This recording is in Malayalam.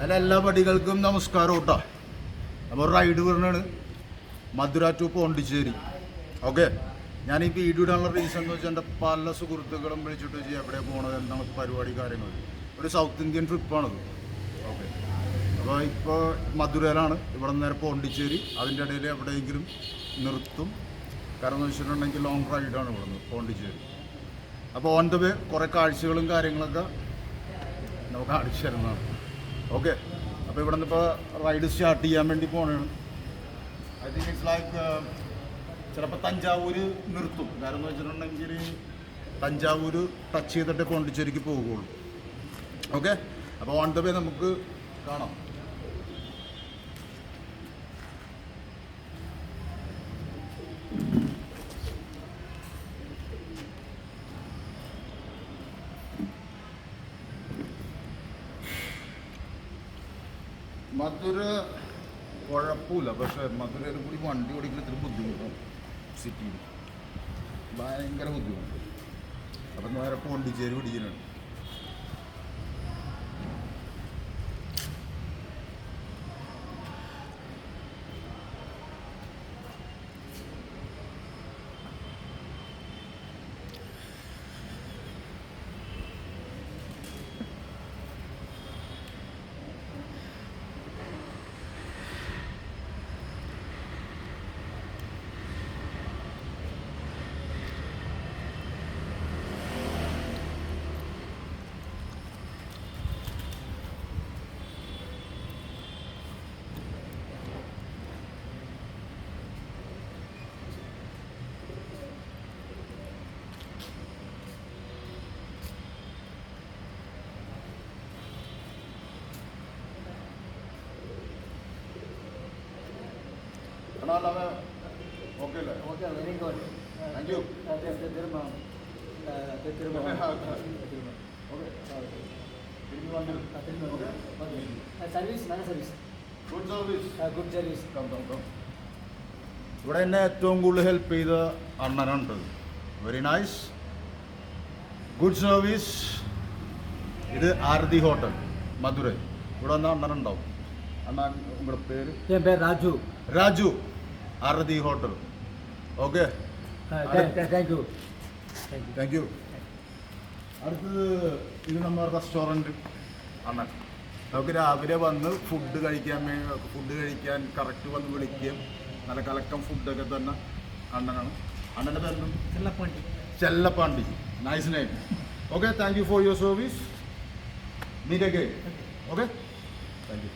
എല്ലാ പടികൾക്കും നമസ്കാരം കേട്ടോ. അപ്പോൾ റൈഡ് പറഞ്ഞാണ് മധുര ടു പോണ്ടിച്ചേരി. ഓക്കെ, ഞാൻ ഈ വീഡിയോ ഇടാനുള്ള റീസൺ എന്ന് വെച്ചാൽ എൻ്റെ പല സുഹൃത്തുക്കളും വിളിച്ചിട്ട് വെച്ചാൽ എവിടെ പോകണത്, എന്താണ് പരിപാടി, കാര്യങ്ങൾ. ഒരു സൗത്ത് ഇന്ത്യൻ ട്രിപ്പാണത്. ഓക്കെ, അപ്പോൾ ഇപ്പോൾ മധുരയിലാണ്, ഇവിടെ നേരെ പോണ്ടിച്ചേരി. അതിൻ്റെ ഇടയിൽ എവിടെയെങ്കിലും നിർത്തും. കാരണം എന്ന് വെച്ചിട്ടുണ്ടെങ്കിൽ ലോങ് റൈഡാണ് ഇവിടുന്ന് പോണ്ടിച്ചേരി. അപ്പോൾ ഓൺ ദ വേ കുറേ കാഴ്ചകളും കാര്യങ്ങളൊക്കെ നമുക്ക് കാണിച്ചു തരുന്നതാണ്. ഓക്കെ, അപ്പോൾ ഇവിടെ നിന്ന് ഇപ്പോൾ റൈഡ് സ്റ്റാർട്ട് ചെയ്യാൻ വേണ്ടി പോകണതാണ്. ഐ തിങ്ക് ഇറ്റ്സ് ലൈക്ക് ചിലപ്പോൾ തഞ്ചാവൂർ നിർത്തും. കാരണം എന്ന് വെച്ചിട്ടുണ്ടെങ്കിൽ തഞ്ചാവൂർ ടച്ച് ചെയ്തിട്ട് പോണ്ടിച്ചേരിക്ക് പോകുകയുള്ളൂ. ഓക്കെ, അപ്പോൾ ഓൺ ദ വേ നമുക്ക് കാണാം. മധുര കുഴപ്പമില്ല, പക്ഷേ മധുരയിൽ കൂടി വണ്ടി ഓടിക്കുന്ന ഇത്തിരി ബുദ്ധിമുട്ടാണ്. സിറ്റിയിൽ ഭയങ്കര ബുദ്ധിമുട്ട്. അപ്പം നേരെ പോണ്ടിച്ചേരി പിടിക്കുന്നുണ്ട്. ഓക്കെ അല്ലേ? Okay, very good. Thank you. Service നല്ല service, good service, good service. ഇവിടെ എന്നെ ഏറ്റവും കൂടുതൽ ഹെൽപ്പ് ചെയ്ത അണ്ണനാണ്. Very nice, good service. ഇത് ആരതി ഹോട്ടൽ മധുരൈ. ഇവിടെ വന്ന അണ്ണനുണ്ടാവും. അണ്ണൻ നിങ്ങളുടെ പേര്? എൻ പേര് Raju. Raju, Aarti hotel. Okay, thank you. Thank you. അടുത്തത് ഇത് നമ്മുടെ റെസ്റ്റോറൻറ്റ് അണ്ണൻ. നമുക്ക് രാവിലെ വന്ന് ഫുഡ് കഴിക്കാൻ കറക്റ്റ് വന്ന് വിളിക്കുകയും നല്ല കലക്കം ഫുഡൊക്കെ തന്നെ അണ്ണനാണ്. അണ്ണൻ്റെ പേരും Chellapandi. Nice name. Okay, thank you for your service. Meet again. Okay, thank U.